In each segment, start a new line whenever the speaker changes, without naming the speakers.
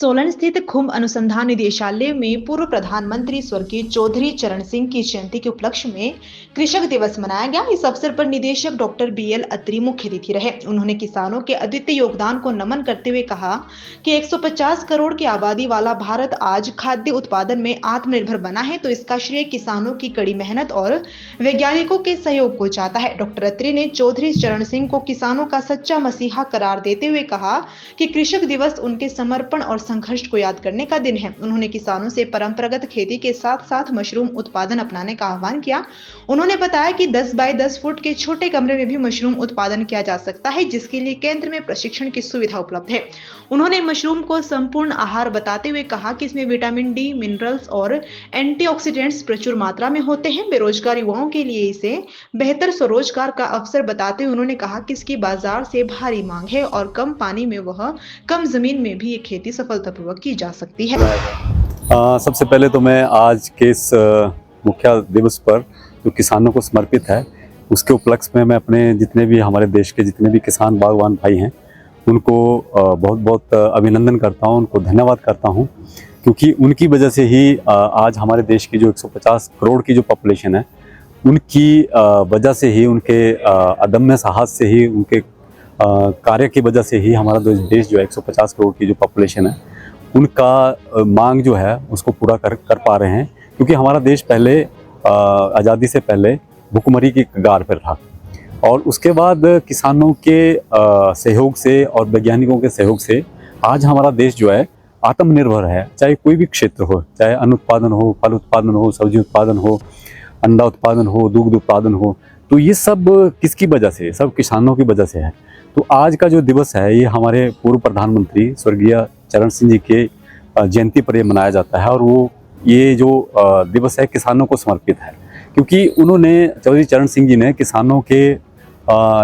सोलन स्थित खुम्ब अनुसंधान निदेशालय में पूर्व प्रधानमंत्री स्वर्गीय चौधरी चरण सिंह की जयंती के उपलक्ष्य में कृषक दिवस मनाया गया। इस अवसर पर निदेशक डॉक्टर बीएल अत्री मुख्य अतिथि रहे। उन्होंने किसानों के अद्वितीय योगदान को नमन करते हुए कहा कि 150 करोड़ की आबादी वाला भारत आज खाद्य उत्पादन में आत्मनिर्भर बना है, तो इसका श्रेय किसानों की कड़ी मेहनत और वैज्ञानिकों के सहयोग को जाता है। डॉक्टर अत्री ने चौधरी चरण सिंह को किसानों का सच्चा मसीहा करार देते हुए कहा कि कृषक दिवस उनके समर्पण और संघर्ष को याद करने का दिन है। उन्होंने किसानों से परंपरागत खेती के साथ साथ मशरूम उत्पादन अपनाने का आह्वान किया। उन्होंने बताया कि 10 बाय 10 फुट के छोटे कमरे में भी मशरूम उत्पादन किया जा सकता है, जिसके लिए केंद्र में प्रशिक्षण की सुविधा उपलब्ध है। उन्होंने मशरूम को संपूर्ण आहार बताते हुए कहा कि इसमें विटामिन डी, मिनरल्स और एंटीऑक्सीडेंट्स प्रचुर मात्रा में होते हैं। बेरोजगार युवाओं के लिए इसे बेहतर स्वरोजगार का अवसर बताते हुए उन्होंने कहा कि इसकी बाजार से भारी मांग है और कम पानी में वह कम जमीन में भी ये खेती सफलतापूर्वक की जा सकती है।
सबसे पहले तो मैं आज के इस मुख्य दिवस पर जो किसानों को समर्पित है उसके उपलक्ष्य में मैं अपने जितने भी हमारे देश के जितने भी किसान बागवान भाई हैं उनको बहुत बहुत अभिनंदन करता हूं, उनको धन्यवाद करता हूं, क्योंकि उनकी वजह से ही आज हमारे देश की जो 150 करोड़ की जो पॉपुलेशन है उनकी वजह से ही, उनके अदम्य साहस से ही, उनके कार्य की वजह से ही हमारा देश जो है 150 करोड़ की जो पॉपुलेशन है उनका मांग जो है उसको पूरा कर पा रहे हैं। क्योंकि हमारा देश पहले आज़ादी से पहले भुखमरी की कगार पर था और उसके बाद किसानों के सहयोग से और वैज्ञानिकों के सहयोग से आज हमारा देश जो है आत्मनिर्भर है। चाहे कोई भी क्षेत्र हो, चाहे अन्न उत्पादन हो, फल उत्पादन हो, सब्जी उत्पादन हो, अंडा उत्पादन हो, दुग्ध उत्पादन हो, तो ये सब किसकी वजह से? सब किसानों की वजह से है। तो आज का जो दिवस है ये हमारे पूर्व प्रधानमंत्री स्वर्गीय चरण सिंह जी के जयंती पर ये मनाया जाता है और वो ये जो दिवस है किसानों को समर्पित है, क्योंकि उन्होंने, चौधरी चरण सिंह जी ने किसानों के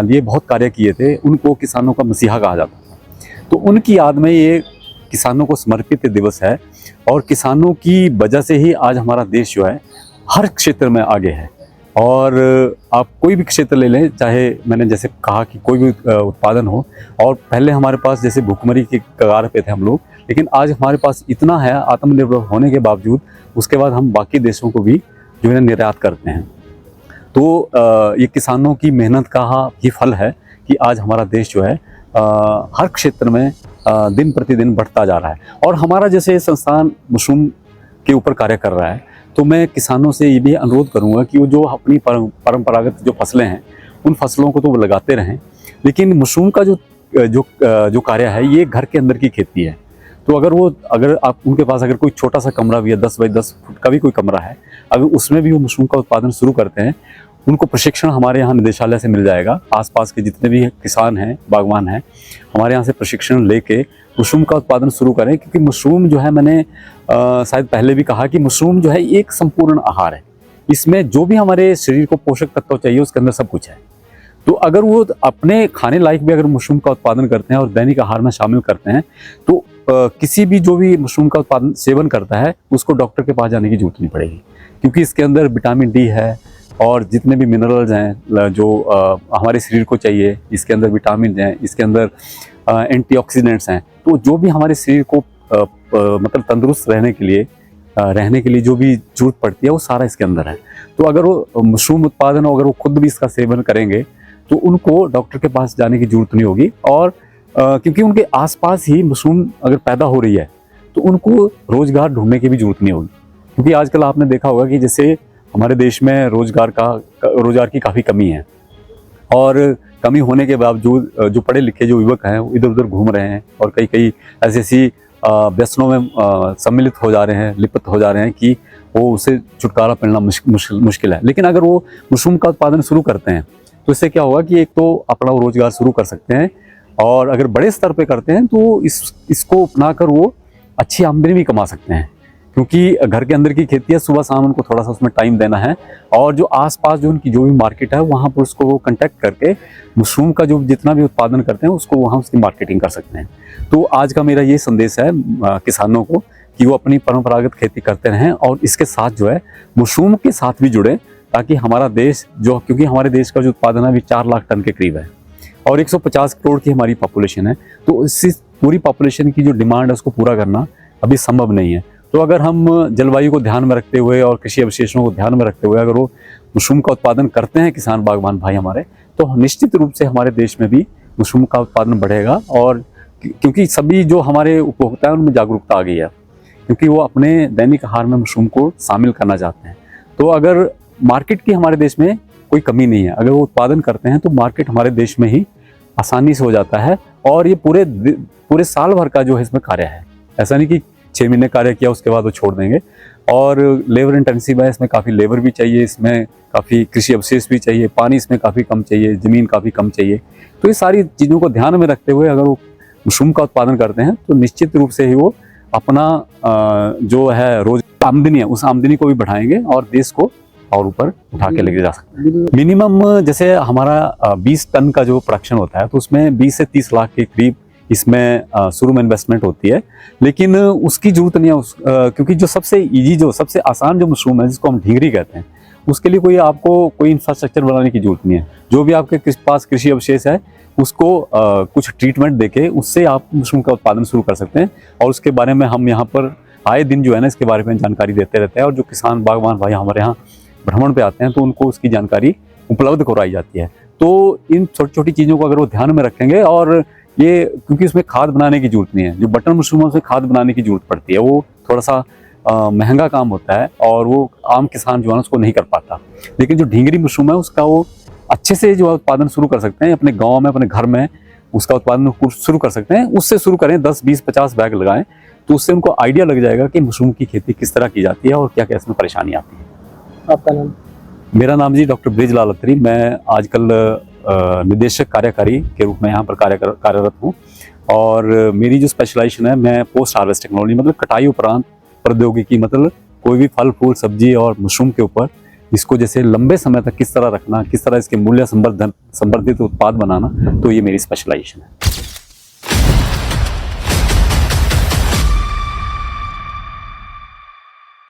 लिए बहुत कार्य किए थे। उनको किसानों का मसीहा कहा जाता था, तो उनकी याद में ये किसानों को समर्पित दिवस है और किसानों की वजह से ही आज हमारा देश जो है हर क्षेत्र में आगे है। और आप कोई भी क्षेत्र ले लें, चाहे मैंने जैसे कहा कि कोई भी उत्पादन हो, और पहले हमारे पास जैसे भुखमरी की कगार पे थे हम लोग, लेकिन आज हमारे पास इतना है आत्मनिर्भर होने के बावजूद, उसके बाद हम बाकी देशों को भी जो है निर्यात करते हैं। तो ये किसानों की मेहनत का ही फल है कि आज हमारा देश जो है हर क्षेत्र में दिन प्रतिदिन बढ़ता जा रहा है। और हमारा जैसे संस्थान मशरूम के ऊपर कार्य कर रहा है, तो मैं किसानों से ये भी अनुरोध करूंगा कि वो जो अपनी परंपरागत जो फसलें हैं उन फसलों को तो वो लगाते रहें, लेकिन मशरूम का जो कार्य है ये घर के अंदर की खेती है। तो अगर आप उनके पास अगर कोई छोटा सा कमरा भी है, 10 बाई 10 फुट का भी कोई कमरा है, अगर उसमें भी वो मशरूम का उत्पादन शुरू करते हैं, उनको प्रशिक्षण हमारे यहाँ निदेशालय से मिल जाएगा। आसपास के जितने भी किसान हैं, बागवान हैं, हमारे यहाँ से प्रशिक्षण लेके मशरूम का उत्पादन शुरू करें। क्योंकि मशरूम जो है, मैंने शायद पहले भी कहा कि मशरूम जो है एक संपूर्ण आहार है। इसमें जो भी हमारे शरीर को पोषक तत्व चाहिए उसके अंदर सब कुछ है। तो अगर वो अपने खाने लायक भी अगर मशरूम का उत्पादन करते हैं और दैनिक आहार में शामिल करते हैं, तो किसी भी जो भी मशरूम का उत्पादन सेवन करता है उसको डॉक्टर के पास जाने की जरूरत नहीं पड़ेगी, क्योंकि इसके अंदर विटामिन डी है और जितने भी मिनरल्स हैं जो हमारे शरीर को चाहिए, इसके अंदर विटामिन हैं, इसके अंदर एंटीऑक्सीडेंट्स हैं। तो जो भी हमारे शरीर को मतलब तंदुरुस्त रहने के लिए जो भी जरूरत पड़ती है वो सारा इसके अंदर है। तो अगर वो मशरूम उत्पादन हो, अगर वो खुद भी इसका सेवन करेंगे तो उनको डॉक्टर के पास जाने की जरूरत नहीं होगी। और क्योंकि उनके आसपास ही मशरूम अगर पैदा हो रही है तो उनको रोजगार ढूंढने की भी जरूरत नहीं होगी। क्योंकि आजकल आपने देखा होगा कि जैसे हमारे देश में रोजगार की काफ़ी कमी है, और कमी होने के बावजूद जो पढ़े लिखे जो युवक हैं वो इधर उधर घूम रहे हैं और कई ऐसी व्यसनों में सम्मिलित हो जा रहे हैं, लिप्त हो जा रहे हैं कि वो उसे छुटकारा पाना मुश्किल है। लेकिन अगर वो मशरूम का उत्पादन शुरू करते हैं तो इससे क्या होगा कि एक तो अपना वो रोजगार शुरू कर सकते हैं, और अगर बड़े स्तर पे करते हैं तो इसको अपनाकर वो अच्छी आमदनी भी कमा सकते हैं। क्योंकि घर के अंदर की खेती है, सुबह शाम उनको थोड़ा सा उसमें टाइम देना है, और जो आसपास जो उनकी जो भी मार्केट है वहाँ पर उसको वो कंटेक्ट करके मशरूम का जो जितना भी उत्पादन करते हैं उसको वहाँ उसकी मार्केटिंग कर सकते हैं। तो आज का मेरा ये संदेश है किसानों को कि वो अपनी परंपरागत खेती करते रहें और इसके साथ जो है मशरूम के साथ भी जुड़े, ताकि हमारा देश जो, क्योंकि हमारे देश का जो उत्पादन है अभी 4 लाख टन के करीब है और 150 करोड़ की हमारी पॉपुलेशन है, तो पूरी पॉपुलेशन की जो डिमांड है उसको पूरा करना अभी संभव नहीं है। तो अगर हम जलवायु को ध्यान में रखते हुए और कृषि अवशेषों को ध्यान में रखते हुए अगर वो मशरूम का उत्पादन करते हैं किसान बागवान भाई हमारे, तो निश्चित रूप से हमारे देश में भी मशरूम का उत्पादन बढ़ेगा। और क्योंकि सभी जो हमारे उपभोक्ता हैं उनमें जागरूकता आ गई है, क्योंकि वो अपने दैनिक आहार में मशरूम को शामिल करना चाहते हैं। तो अगर मार्केट की हमारे देश में कोई कमी नहीं है, अगर वो उत्पादन करते हैं तो मार्केट हमारे देश में ही आसानी से हो जाता है। और ये पूरे साल भर का जो है इसमें कार्य है, ऐसा नहीं कि 6 महीने कार्य किया उसके बाद वो छोड़ देंगे। और लेबर इंटेंसिव है, इसमें काफ़ी लेबर भी चाहिए, इसमें काफ़ी कृषि अवशेष भी चाहिए, पानी इसमें काफ़ी कम चाहिए, ज़मीन काफ़ी कम चाहिए। तो ये सारी चीज़ों को ध्यान में रखते हुए अगर वो मशरूम का उत्पादन करते हैं तो निश्चित रूप से ही वो अपना जो है रोज आमदनी है उस आमदनी को भी बढ़ाएंगे और देश को और ऊपर उठा के लेके जा सकते हैं। मिनिमम जैसे हमारा 20 टन का जो प्रोडक्शन होता है तो उसमें 20 से 30 लाख के करीब इसमें शुरू में इन्वेस्टमेंट होती है, लेकिन उसकी जरूरत नहीं है क्योंकि जो सबसे इजी जो सबसे आसान जो मशरूम है जिसको हम ढींगरी कहते हैं, उसके लिए आपको कोई इंफ्रास्ट्रक्चर बनाने की जरूरत नहीं है। जो भी आपके पास कृषि अवशेष है उसको कुछ ट्रीटमेंट देके उससे आप मशरूम का उत्पादन शुरू कर सकते हैं। और उसके बारे में हम यहाँ पर आए दिन जो है ना इसके बारे में जानकारी देते रहते हैं, और जो किसान बागवान भाई हमारे यहाँ भ्रमण पे आते हैं तो उनको उसकी जानकारी उपलब्ध करवाई जाती है। तो इन छोटी छोटी चीज़ों को अगर वो ध्यान में रखेंगे, और ये क्योंकि उसमें खाद बनाने की जरूरत नहीं है, जो बटन मशरूम है उसमें खाद बनाने की जरूरत पड़ती है, वो थोड़ा सा महंगा काम होता है और वो आम किसान जो है उसको नहीं कर पाता। लेकिन जो ढींगरी मशरूम है उसका वो अच्छे से जो उत्पादन शुरू कर सकते हैं अपने गांव में, अपने घर में उसका उत्पादन शुरू कर सकते हैं। उससे शुरू करें, 10, 20, 50 बैग लगाएं तो उससे उनको आइडिया लग जाएगा कि मशरूम की खेती किस तरह की जाती है और क्या क्या इसमें परेशानी आती है।
आपका नाम?
मेरा नाम जी डॉक्टर ब्रिजलाल अत्री। मैं आजकल निदेशक कार्यकारी के रूप में यहाँ पर कार्यरत हूँ, और मेरी जो स्पेशलाइजेशन है मैं पोस्ट हार्वेस्ट टेक्नोलॉजी मतलब कटाई उपरांत प्रौद्योगिकी, मतलब कोई भी फल फूल सब्जी और मशरूम के ऊपर इसको जैसे लंबे समय तक किस तरह रखना, किस तरह इसके मूल्य संवर्धित उत्पाद बनाना, तो ये मेरी स्पेशलाइजेशन है।